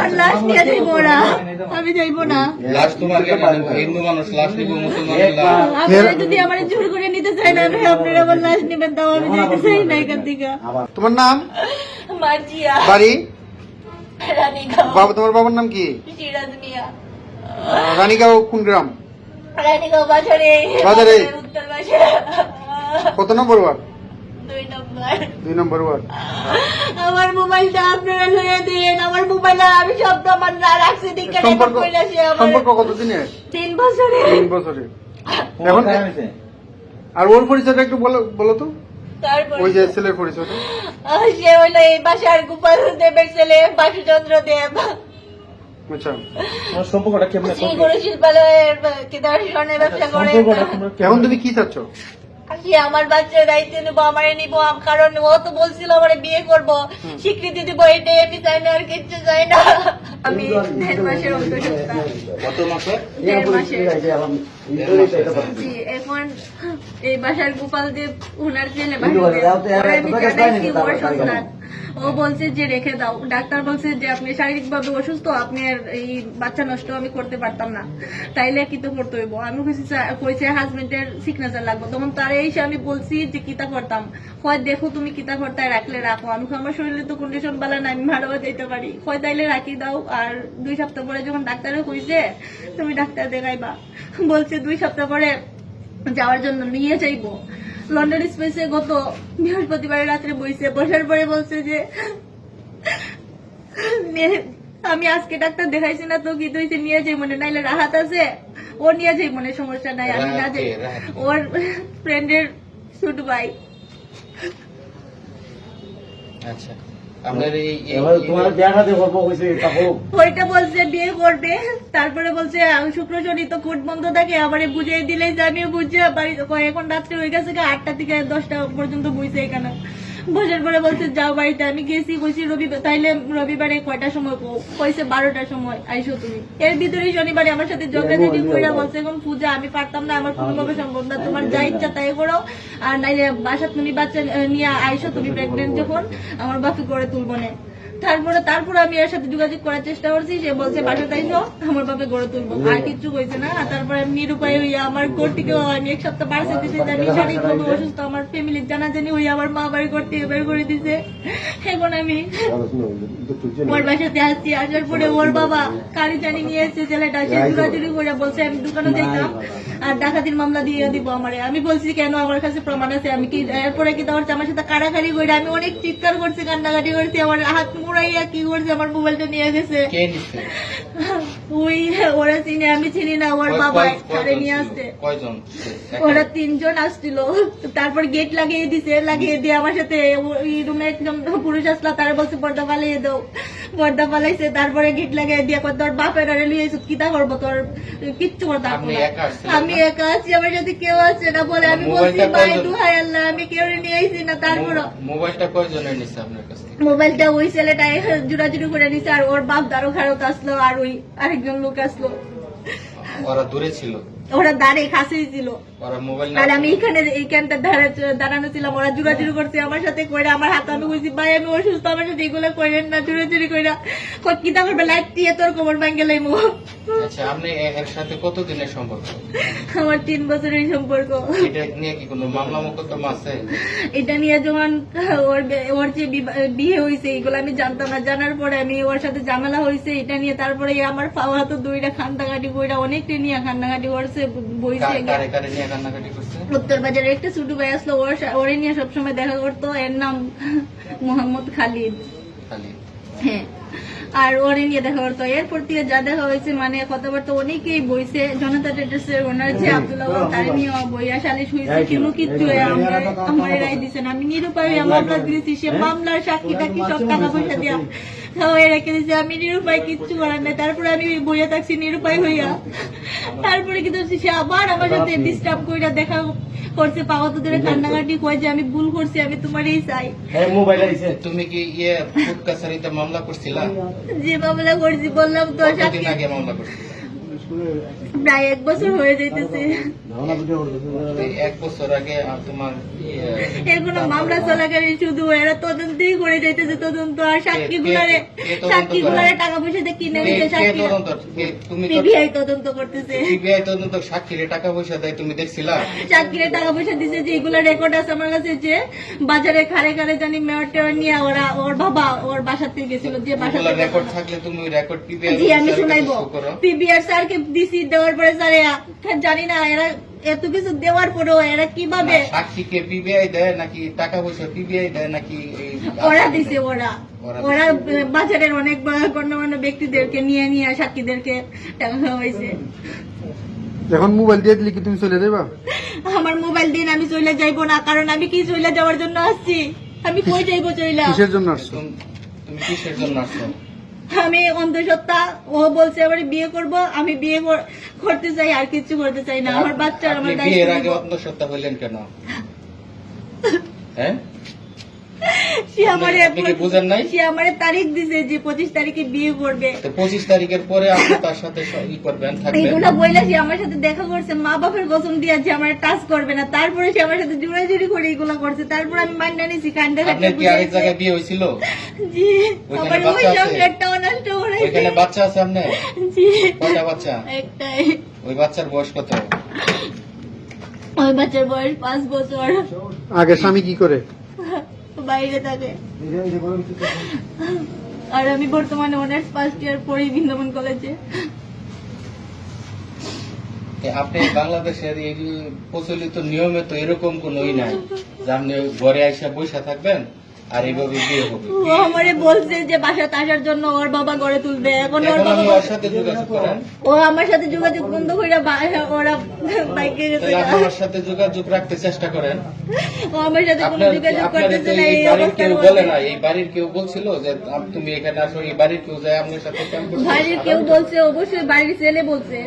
আমার লাশ নিয়ে যাইবো না, আমি যাইবো না। লাশ তোমাকে হিন্দু মানুষ লাশ নিব, মুসলমানের লাশ। আপনারা যদি আমার জোর করে নিতে চাই না, আমি আপনারা আমার লাশ নিবেন, তাও আমি যাইতে চাই না এখান থেকে। তোমার নাম? মার্জিয়া, বাড়ি? রানীগাঁও। বাবা, তোমার বাবার নাম কি? সিরাজ মিয়া। রানীগাঁও কোন গ্রাম? রানীগাঁও বাজারে, বাজারে। উত্তর বাজার, কত নম্বর ওয়ার্ড? 2 নম্বর। 2 নম্বর ওয়ার্ড। আমার মোবাইলটা আপনারা লয়ে দিন, আমার মোবাইল আমি সব তো আমার না রাখছি দিকে সম্পর্ক সম্পর্ক আমার কতদিনের? 3 বছরে। 3 বছরের। এখন আর ওর পরিচয়টা একটু বলো তো, তারপর ওই যে ছেলের পরিচয়টা। সে হইলো এই বাসার গোপাল দেবের ছেলে বাসুচন্দ্র দেব। আচ্ছা, সম্পর্কটা কেমন? শ্রীগুরু শিল্পালয়ের দর্শনের ব্যবসা করে। এখন তুমি কি চাচ্ছ? সে আমার বাচ্চার দায়িত্ব নেবো, আমারে নিবো, কারণ ও তো বলছিল আমারে বিয়ে করবো, স্বীকৃতি দিব, এটাই আমি চাই না, আর কিচ্ছু চাই না। আমি 1.5 মাসের অন্তঃসত্ত্বা। কত মাসে? 1.5 মাসের। জি, এখন এই বাসার গোপাল দেব ওনার ছেলে ও বলছে যে রেখে দাও, ডাক্তার বলছে যে আপনি শারীরিক ভাবে অসুস্থ, আপনি আর এই বাচ্চা নষ্ট আমি করতে পারতাম না, তাইলে কি তো করতে হইব। আমি কইছে হাজবেন্ডের সিগনেচার লাগবে, তখন তারা এসে আমি বলছি যে কিতা করতাম, হয় দেখো তুমি কিতা করতে রাখলে রাখো, আমি আমার শরীরে তো কন্ডিশন ভালো না, আমি মারাও যেতে পারি, হয় তাইলে রাখি দাও। আর 2 সপ্তাহ পরে যখন ডাক্তারে কইছে তুমি ডাক্তার দেখাইবা, বলছে 2 সপ্তাহ পরে যাওয়ার জন্য নিয়ে যাইবো। লন্ডন স্পেসে গত বৃহস্পতিবার রাত্রে বসার পরে বলছে যে আমি আজকে ডাক্তার দেখাইছি না তো কি তুইছে নিয়ে যাই মনে, নাইলে রাহাত আছে ও নিয়ে যাই মনে, সমস্যা নাই, আমি না যাই। ওর ফ্রেন্ডের ছোট ভাই। আচ্ছা, আপনার ওইটা বলছে বিয়ে করবে, তারপরে বলছে শুক্র শনি তো কোর্ট বন্ধ থাকে, আবার বুঝিয়ে দিলে যে আমি বুঝে বাড়ি, এখন রাত্রে হয়ে গেছে 8টা থেকে 10টা পর্যন্ত বুঝছে এখানে বসার পরে বলছে যাও বাড়িতে। আমি গেছি, কইছি রবিবার, তাইলে রবিবারে কয়টার সময় কইছে 12টার সময় আইসো তুমি। এর ভিতরে শনিবারে আমার সাথে যোগাযোগ করে বলছে এখন পূজা আমি পারতাম না, আমার কোনোভাবে সম্ভব না, তোমার যা ইচ্ছা তাই করো, আর নাইলে বাসা তুমি বাচ্চা নিয়ে আইসো, তুমি প্রেগনেন্ট যখন আমার বাপি করে তুলবো না। তারপরে আমি এর সাথে যোগাযোগ করার চেষ্টা করছি, সে বলছে বাসা তাইছো আমার বাপে গড়ে তুলবো, আর কিছু কইছে না। তারপরে আমি নিরুপায় হইয়া আমার ঘর থেকে আমি 1 সপ্তাহ বাড়ছে দিতে জানি, শারীরিকভাবে অসুস্থ, আমার ফ্যামিলির জানাজানি হইয়া আমার মা বাড়ি ঘর থেকে বের করে দিছে। এখন আমি ওর বাসাতে আসছি, আসার পরে ওর বাবা কারি জানি নিয়ে এসছে ছেলেটা, সে জোরাজুরি করে বলছে আমি দোকানে যাইতাম আর ডাকাতির মামলা দিয়ে দিব আমারে। আমি বলছি কেন, আমার কাছে প্রমাণ আছে, আমি কি এরপরে কি দেওয়ার আমার সাথে কাড়াকাড়ি করে আমি অনেক চিৎকার করছি, কান্নাকাটি করছি, আমার হাত মুড়াইয়া কি করছে, আমার মোবাইলটা নিয়ে গেছে। ওই ওরা চিনি, আমি চিনি না, ওর বাবা নিয়ে আসছে। ওরা 3 জন আসছিল, তারপর গেট লাগিয়ে দিছে, লাগিয়ে দিয়ে আমার সাথে ওই রুমে একজন পুরুষ আসলা, তারা বলছে পর্দা পালিয়ে দাও, পর্দা পালাইছে, তারপরে গেট লাগিয়ে দিয়ে তোর বাপের আরে লিয়ে কিতা করবো, তোর কিচ্ছু করতে পারবো না, আমি একা আছি, আমার সাথে কেউ আছে না বলে আমি বলছি ভাই দুহাই আল্লাহ আমি কেউ নিয়ে আইছি না। তারপর মোবাইলটা কয়জনের নিছে আপনার কাছে? মোবাইলটা ওই ছেলেটা জোরাজুরি করে নিছে, আর ওর বাপ দারো খারত আসলো, আর ওই আরেকজন লোক আসলো। ওরা দূরে ছিল, ওরা দাঁড়িয়ে কাছেই ছিল, ওরা মোবাইল আর আমি এইখানটা দাঁড়ানো ছিলাম। ওরা জোরাজুরি করছে আমার সাথে, কইরা আমার হাত, আমি কইছি ভাই আমি অসুস্থ, আমার সাথে এগুলো করেন না, জোরাজুরি কইরা কিতা করবে লাইট দিয়ে তোর কোমর ভাঙ্গে লাইমু। আচ্ছা, আপনি এর সাথে কতদিনের সম্পর্ক? আমার 3 বছরের সম্পর্ক। এটা নিয়ে কি কোনো মামলা মোকদ্দমা আছে? এটা নিয়ে যখন ওর যে বিয়ে হয়েছে এগুলো আমি জানতাম না, জানার পরে আমি ওর সাথে ঝামেলা হয়েছে এটা নিয়ে, তারপরে আমার পাওয়া তো 2টা খান্দাঘাটি বইটা অনেকটা নিয়ে খান্দাঘাটি করছে, বইছে। উত্তর বাজারে একটা ছোট ভাই আসলো, ওরে নিয়ে সবসময় দেখা করতো, এর নাম মোহাম্মদ খালিদ। হ্যাঁ, আর ওরে নিয়ে দেখা করতো। এরপর থেকে যা দেখা হয়েছে মানে কথাবার্তা অনেকেই বইছে, জনতা ট্রেডার্সের ওনার যে আব্দুল্লাহ তার নিয়ে বইয়া সালিশ হয়েছে, কিন্তু কিচ্ছু আমার রায় দিচ্ছেন। আমি নিরুপায় মামলা দিয়েছি, সে মামলার সাক্ষী টাকি সব টাকা পয়সা দিয়া খাওয়াই রেখে দিয়েছে, আমি নিরুপায় কিচ্ছু করার নাই। তারপরে আমি বইয়া থাকছি নিরুপায় হইয়া, তারপরে কিন্তু সে আবার আমার সাথে ডিস্টার্ব কইরা দেখা করছে, পাওয়া তো ধরে কান্নাকাটি কয় যে আমি ভুল করছি, আমি তোমারই চাই। তুমি কি ফুড কাছারিতে মামলা করছিলা? যে মামলা করছি বললাম তো, কতদিন আগে মামলা করছি? প্রায় 1 বছর হয়ে যাইতেছে। এই 1 বছর আগে তোমার এর কোনো মামলা চলাকালী শুধু এরা তদন্তই করে যাইতেছে, তদন্ত আর সাক্ষীগুলারে টাকা পয়সা দিয়ে কিনে নিতে সাক্ষী তুমি পিবিআই তদন্ত করতেছে। সিবিআই তদন্ত সাক্ষীরে টাকা পয়সা দেয়, তুমি দেখছিলা? সাক্ষীরে টাকা পয়সা দিছে, যে এগুলো রেকর্ড আছে আমার কাছে, যে বাজারে খারে খারে জানি মেয়র টেয়র নিয়ে ওরা ওর বাবা ওর বাসা থেকে গেছিল, যে বাসা এগুলা রেকর্ড থাকলে তুমি রেকর্ড পিবিআই জি আমি শুনাইবো। পিবিআর স্যারকে দিছি, দেওয়ার পরে স্যার জানি না এরা এত কিছু দেওয়ার পরেও এরা কিভাবে সাক্ষীকে পিবিআই দেয় নাকি টাকা পয়সা পিবিআই দেয় নাকি ওরা দিছে, ওরা বাজারের অনেক গণ্যমান্য ব্যক্তিদেরকে নিয়ে নিয়ে সাক্ষীদেরকে টাকা খাওয়াইছে। এখন মোবাইল দিয়ে দিলে কি তুমি চলে যাবা? আমার মোবাইল দিন আমি চলে যাইবো না, কারণ আমি কি চলে যাওয়ার জন্য আসছি? আমি কই যাইবো চইলা? কিসের জন্য আসছো? তুমি কিসের জন্য আসছো? আমি অন্ধসত্ত্বা, ও বলছে এবারে বিয়ে করব, আমি বিয়ে করতে চাই, আর কিছু করতে চাই না। আমার বাচ্চা আমার আপনি বিয়ের আগে অন্ধসত্ত্বা হইলেন কেন? হ্যাঁ, সে আমারে আপনি কি বুঝেন নাই? সে আমারে তারিখ দিছে যে 25 তারিখে বিয়ে করবে। তো 25 তারিখের পরে আপনি তার সাথে ই করবেন, থাকবেন। এগুলো বইলা সে আমার সাথে দেখা করছে, মা বাপের কসম দিয়া যে আমার টাচ করবে না, তারপরে সে আমার সাথে জোড়াজুড়ি করে এগুলো করছে। তারপর আমি মাইন্ডা নিছি, কান্দা আপনার কি আরেক জায়গায় বিয়ে হয়েছিল? জি, ওইখানে আমার ওই বাচ্চা আছে? চকলেটটাও নষ্ট করে ওইখানে বাচ্চা আছে আপনার? জি, কয়টা বাচ্চা? একটাই। ওই বাচ্চার বয়স কত? ওই বাচ্চার বয়স 5 বছর। আগে স্বামী কি করে? বাইরে থাকে। আর আমি বর্তমানে অনার্স ফার্স্ট ইয়ার পড়ি বৃন্দাবন কলেজে। আপনি বাংলাদেশের এই যে প্রচলিত নিয়মে তো এরকম কোনই নাই যে আপনি ঘরে আইসা বসে থাকবেন আর এইভাবে বিয়ে হবে। ও আমারে বলছে যে বাসাতে আসার জন্য ওর বাবা গড়ে তুলবে। এখন ওর এখন বাবা আপনি ওর সাথে যোগাযোগ করেন। ও আমার সাথে যোগাযোগ বন্ধ করে ওরা বাইকে গেছে। তাহলে আপনি ওর সাথে যোগাযোগ রাখতে চেষ্টা করেন। ও আমার সাথে কোনো যোগাযোগ আপনার করতেছে তো না। এই এই বাড়ির অবস্থার কেউ মধ্যে বলে না, এই বাড়ির কেউ বলছিল যে তুমি এখানে আসো, এই বাড়ির কেউ যায় আপনার সাথে কেমন করছে? বাড়ির কেউ বলছে, অবশ্যই বাড়ির ছেলে বলছে।